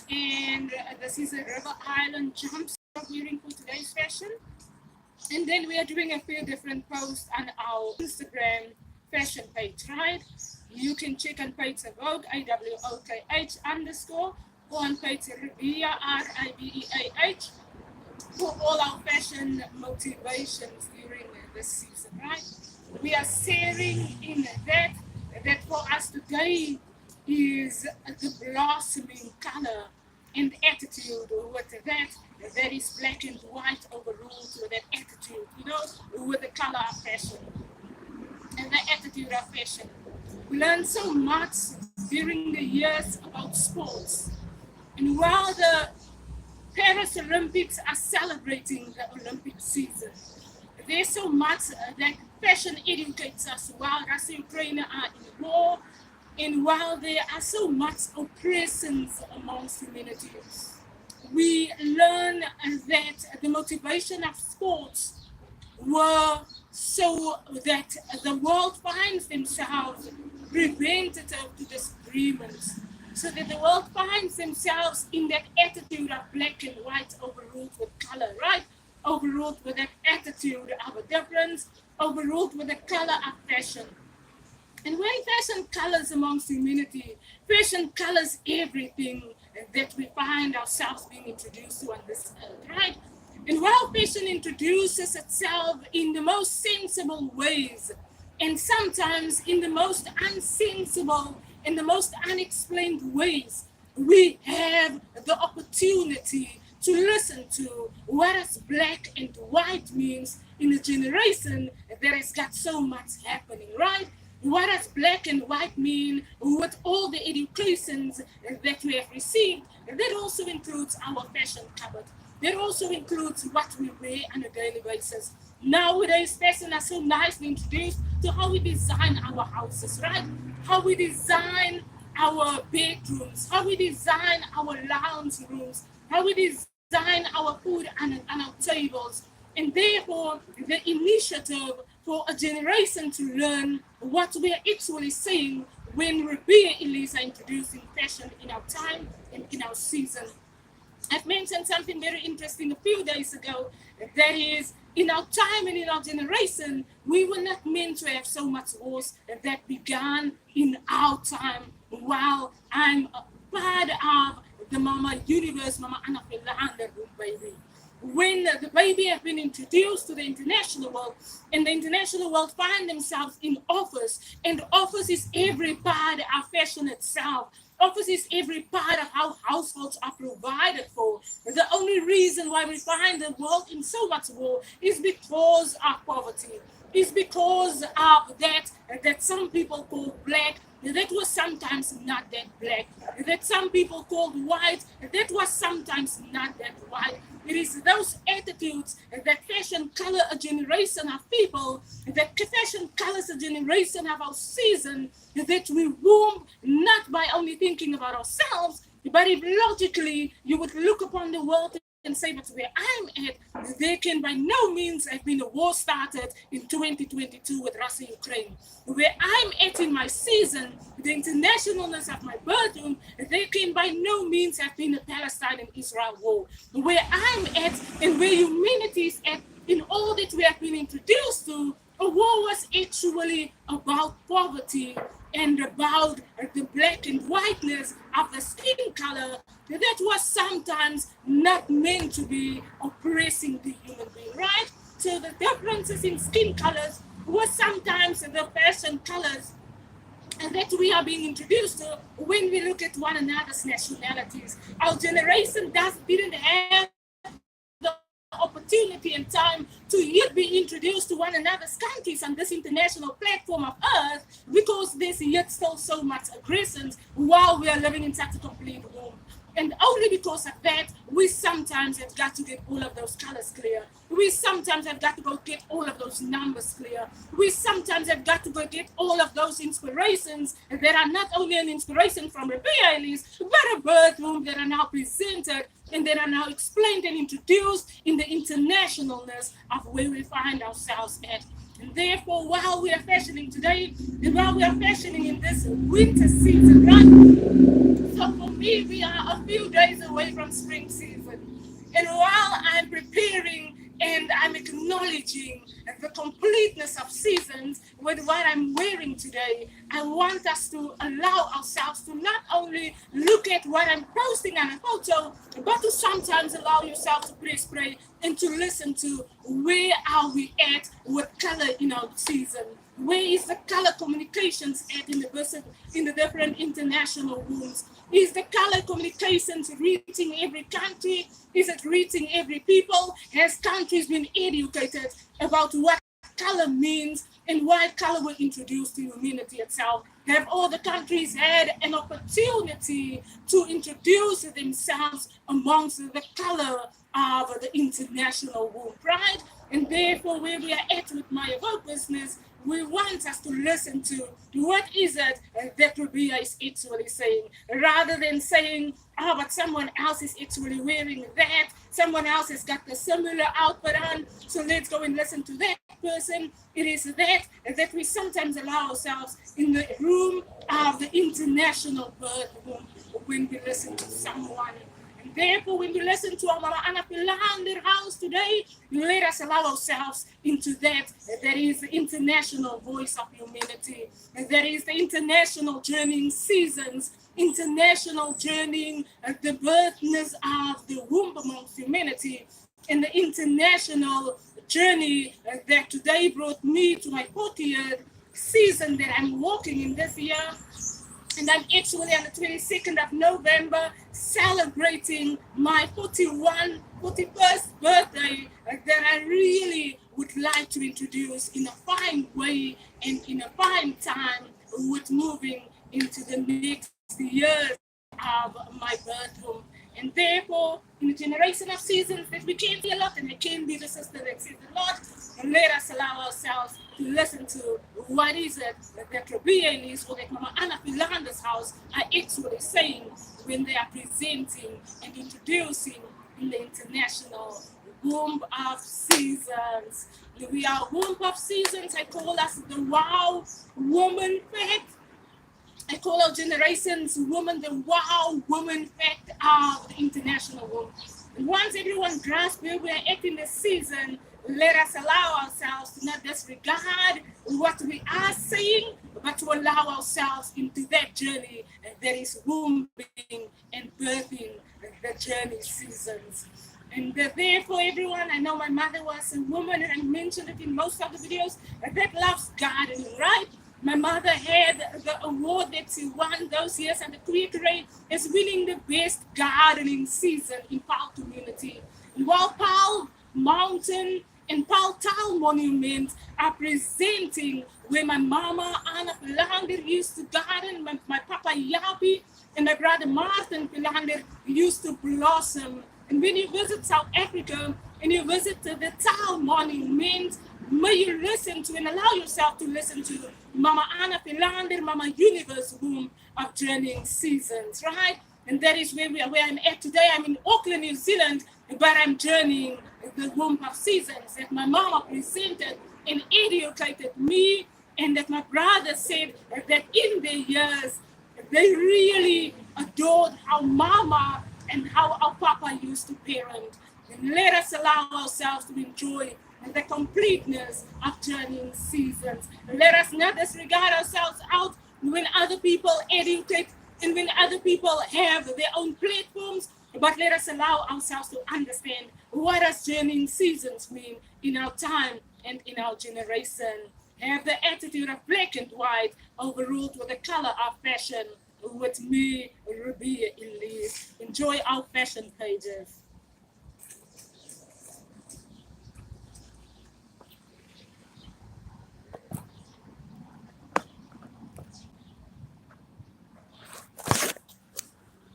And this is a River Island jumpsuit I'm wearing for today's fashion. And then we are doing a few different posts on our Instagram fashion page, right? You can check on page AWOKH, AWOKH underscore, or on page RIBEA, RIBEAH, for all our fashion motivations during this season, right? We are sharing in that for us today is the blossoming color and attitude with that is black and white overruled with that attitude, with the color of fashion and the attitude of fashion. We learned so much during the years about sports. And while the Paris Olympics are celebrating the Olympic season, there's so much that fashion educates us while Russia and Ukraine are in war, and while there are so much oppressions amongst humanity. We learn that the motivation of sports were so that the world finds themselves preventative to disagreements, so that the world finds themselves in that attitude of black and white overruled with color, right? Overruled with that attitude of a difference, overruled with the color of fashion. And when fashion colors amongst humanity, fashion colors everything that we find ourselves being introduced to on this earth, right? And while fashion introduces itself in the most sensible ways, and sometimes in the most unsensible, in the most unexplained ways, we have the opportunity to listen to what is black and white means in a generation that has got so much happening, right? What does black and white mean with all the educations that we have received? That also includes our fashion cupboard. That also includes what we wear on a daily basis. Nowadays, fashion is so nicely introduced to how we design our houses, right? How we design our bedrooms, how we design our lounge rooms, how we design our food on our tables. And therefore, the initiative for a generation to learn what we are actually saying when RIBEA and ELISE are introducing fashion in our time and in our season. I've mentioned something very interesting a few days ago, that is, in our time and in our generation, we were not meant to have so much wars that began in our time, while I'm a part of the Mama Universe, Mama Anna Philanda baby. When the baby have been introduced to the international world, and the international world find themselves in office, and office is every part of fashion itself. Office is every part of how households are provided for. The only reason why we find the world in so much war is because of poverty. It's because of that some people call black, that was sometimes not that black. That some people called white, that was sometimes not that white. It is those attitudes that fashion color a generation of people, that fashion colors a generation of our season, that we womb not by only thinking about ourselves, but if logically you would look upon the world and say, but where I'm at, there can by no means have been a war started in 2022 with Russia and Ukraine. Where I'm at in my season, the internationalness of my birthroom, there can by no means have been a Palestine and Israel war. Where I'm at and where humanity is at in all that we have been introduced to, a war was actually about poverty and about the black and whiteness of the skin color that was sometimes not meant to be oppressing the human being, right? So the differences in skin colors were sometimes the fashion colors that we are being introduced to when we look at one another's nationalities. Our generation didn't have the opportunity and time to yet be introduced to one another's countries on this international platform of earth, because there's yet still so much aggressions while we are living in such a complete war. And only because of that, we sometimes have got to get all of those colors clear. We sometimes have got to go get all of those numbers clear. We sometimes have got to go get all of those inspirations that are not only an inspiration from RIBEA, but a birthroom that are now presented and that are now explained and introduced in the internationalness of where we find ourselves at. And therefore, while we are fashioning today, and while we are fashioning in this winter season, right? So for me, we are a few days away from spring season. And while I'm preparing and I'm acknowledging the completeness of seasons with what I'm wearing today, I want us to allow ourselves to not only look at what I'm posting on a photo, but to sometimes allow yourself to press play and to listen to where are we at with color in our season. Where is the color communications at in the different international rooms? Is the color communications reaching every country? Is it reaching every people? Has countries been educated about what color means and why color was introduced to humanity itself? Have all the countries had an opportunity to introduce themselves amongst the color of the international world, right? And therefore, where we are at with my AWOKH business, we want us to listen to what is it that RIBEA is actually saying, rather than saying, oh, but someone else is actually wearing that, someone else has got the similar outfit on, so let's go and listen to that person. It is that we sometimes allow ourselves in the room of the international birth room when we listen to someone. Therefore, when we listen to our Mama Anna Philander house today, let us allow ourselves into that. That is the international voice of humanity. That is the international journeying seasons, international journeying the birthness of the womb amongst humanity, and the international journey that today brought me to my 40th season that I'm walking in this year. And I'm actually on the 22nd of November celebrating my 41st birthday that I really would like to introduce in a fine way and in a fine time with moving into the next years of my birth home. And therefore, in the generation of seasons that we can't see a lot, and I can't be the sister that sees a lot, let us allow ourselves to listen to what is it that RIBEA and ELISE, or that Mama Anna Philander's house are actually saying when they are presenting and introducing in the international womb of seasons. We are womb of seasons. I call us the wow woman fact. I call our generation's woman the wow woman fact of the international womb. And once everyone grasps where we are at in the season, let us allow ourselves to not disregard what we are saying, but to allow ourselves into that journey that is wombing and birthing the journey seasons. And therefore, everyone, I know my mother was a woman, and I mentioned it in most of the videos, that loves gardening, right? My mother had the award that she won those years, and the Creatorate is winning the best gardening season in Paarl community. And while Paarl Mountain and Paarl Town Monument are presenting where my mama Anna Philander used to garden, my papa Yapi and my brother Martin Philander used to blossom. And when you visit South Africa and you visit the Town Monument, may you listen to and allow yourself to listen to Mama Anna Philander, Mama Universe womb of journeying seasons, right? And that is where I'm at today. I'm in Auckland, New Zealand, but I'm journeying the womb of seasons that my mama presented and educated me, and that my brother said that in their years, they really adored how mama and how our papa used to parent. And let us allow ourselves to enjoy the completeness of journeying seasons. Let us not disregard ourselves out when other people educate and when other people have their own platforms, but let us allow ourselves to understand what does journeying seasons mean in our time and in our generation. Have the attitude of black and white overruled with the color of fashion with me, RIBEA, ELISE. Enjoy our fashion pages.